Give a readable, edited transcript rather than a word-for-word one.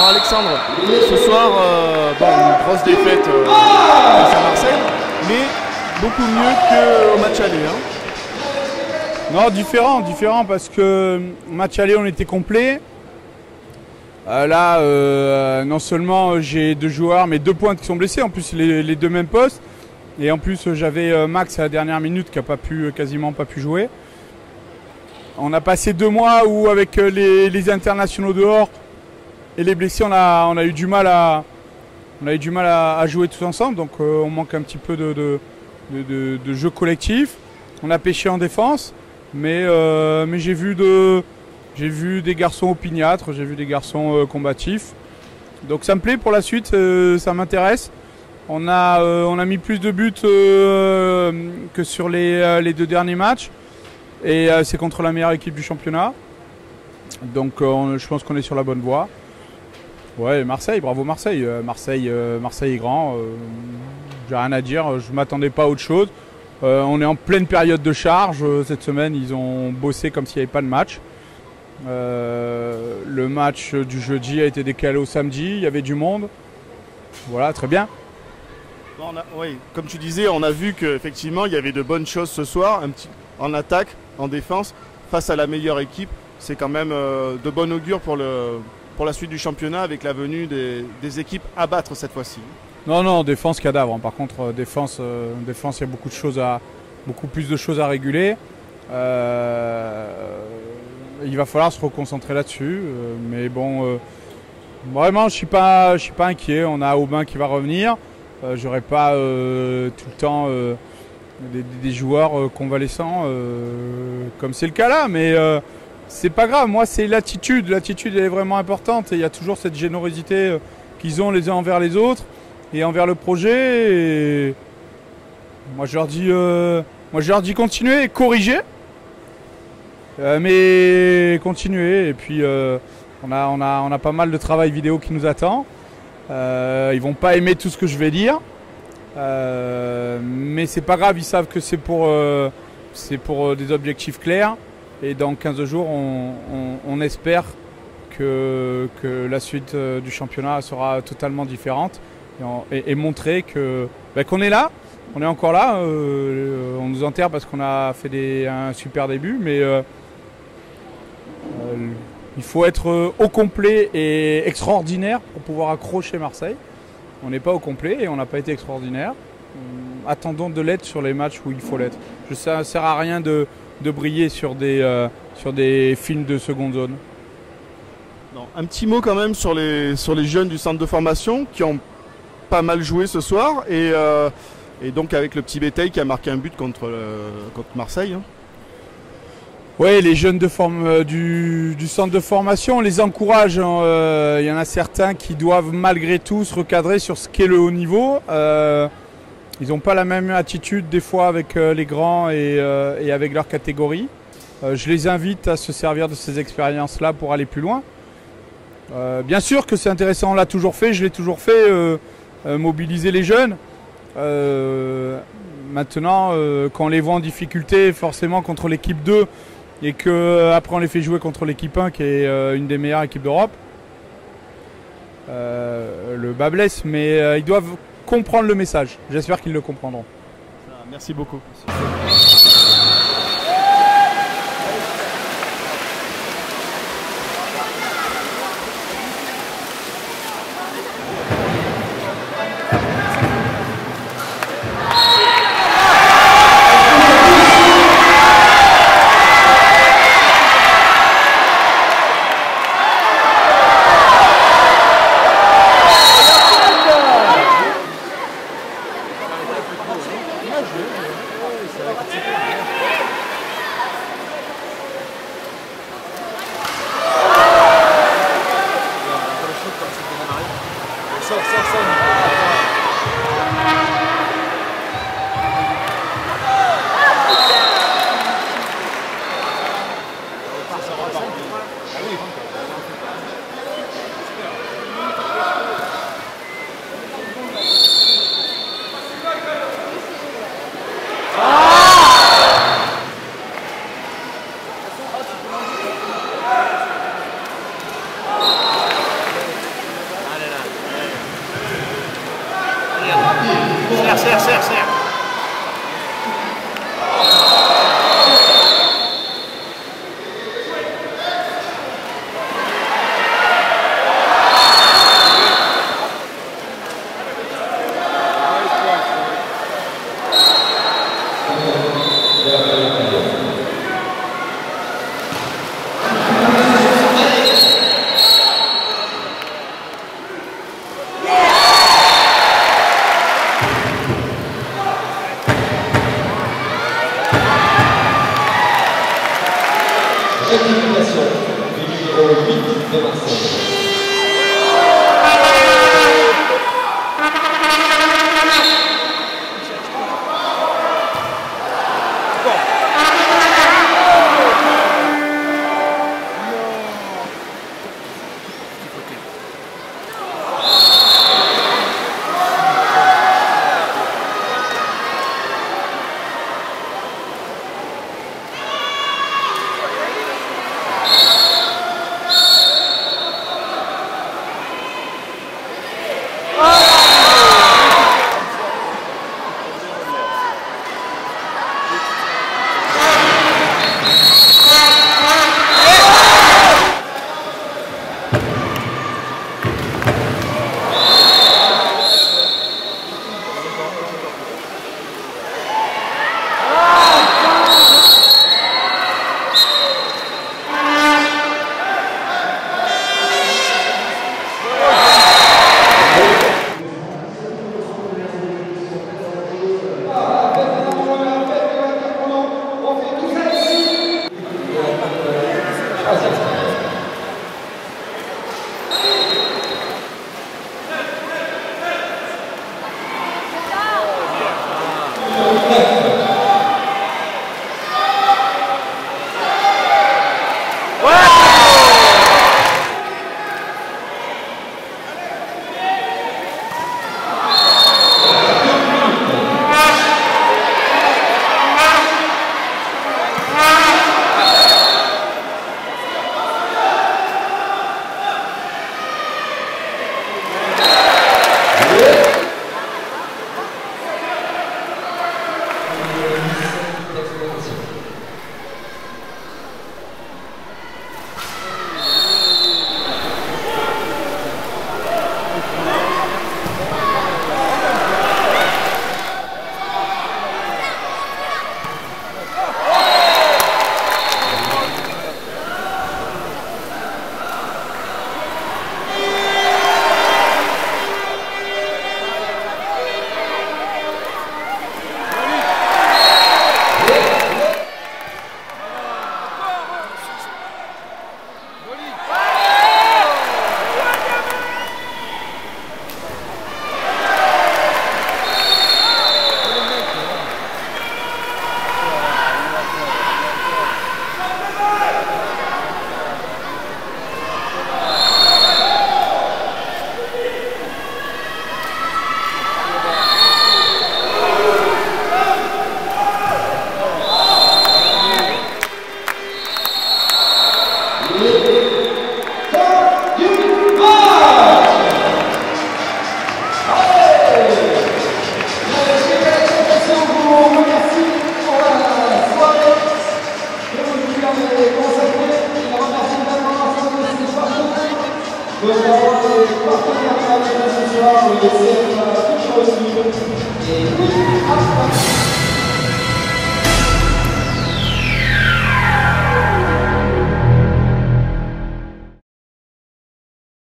Alors Alexandre, ce soir, une grosse défaite face à Marseille, mais beaucoup mieux qu'au match aller. Hein. Non, différent parce que match aller on était complet. Non seulement j'ai 2 joueurs, mais 2 pointes qui sont blessés, en plus les 2 mêmes postes. Et en plus j'avais Max à la dernière minute qui n'a quasiment pas pu jouer. On a passé 2 mois où avec les internationaux dehors et les blessés, on a eu du mal à jouer tous ensemble. Donc on manque un petit peu de jeu collectif. On a pêché en défense, mais j'ai vu des garçons opiniâtres, j'ai vu des garçons combatifs. Donc ça me plaît pour la suite, ça m'intéresse. On a mis plus de buts que sur les 2 derniers matchs. Et c'est contre la meilleure équipe du championnat. Donc je pense qu'on est sur la bonne voie. Ouais, Marseille, bravo Marseille. Marseille est grand. J'ai rien à dire, je ne m'attendais pas à autre chose. On est en pleine période de charge. Cette semaine, ils ont bossé comme s'il n'y avait pas de match. Le match du jeudi a été décalé au samedi, il y avait du monde. Voilà, très bien. Oui, comme tu disais, on a vu qu'effectivement, il y avait de bonnes choses ce soir, en attaque, en défense, face à la meilleure équipe. C'est quand même de bon augure pour la suite du championnat avec la venue des équipes à battre cette fois-ci. Non, défense cadavre. Par contre, défense, il y a beaucoup plus de choses à réguler. Il va falloir se reconcentrer là-dessus. Mais bon, vraiment, je suis pas inquiet. On a Aubin qui va revenir. J'aurai pas tout le temps des joueurs convalescents comme c'est le cas là, mais c'est pas grave. Moi, c'est l'attitude. L'attitude est vraiment importante et il y a toujours cette générosité qu'ils ont les uns envers les autres et envers le projet. Et moi, je leur dis continuer, corriger, mais continuer. Et puis on a pas mal de travail vidéo qui nous attend. Ils vont pas aimer tout ce que je vais dire, mais c'est pas grave, ils savent que c'est pour des objectifs clairs. Et dans 15 jours, on espère que la suite du championnat sera totalement différente et montrer qu'on est là, on est encore là. On nous enterre parce qu'on a fait un super début, mais il faut être au complet et extraordinaire pour pouvoir accrocher Marseille. On n'est pas au complet et on n'a pas été extraordinaire. Attendons de l'être sur les matchs où il faut l'être. Ça ne sert à rien de briller sur des films de seconde zone. Non, un petit mot quand même sur les jeunes du centre de formation qui ont pas mal joué ce soir et donc avec le petit Béteil qui a marqué un but contre Marseille. Hein. Oui, les jeunes du centre de formation, on les encourage. Hein. Y en a certains qui doivent malgré tout se recadrer sur ce qu'est le haut niveau. Ils n'ont pas la même attitude des fois avec les grands et avec leur catégorie. Je les invite à se servir de ces expériences-là pour aller plus loin. Bien sûr que c'est intéressant, on l'a toujours fait, je l'ai toujours fait, mobiliser les jeunes. Maintenant, quand on les voit en difficulté, forcément contre l'équipe 2, et qu'après on les fait jouer contre l'équipe 1 qui est une des meilleures équipes d'Europe, le bas blesse, mais ils doivent comprendre le message. J'espère qu'ils le comprendront. Merci beaucoup. Qualification du numéro 8 de Marseille. Nous avons les partenaires avec nous ce soir, le CFA.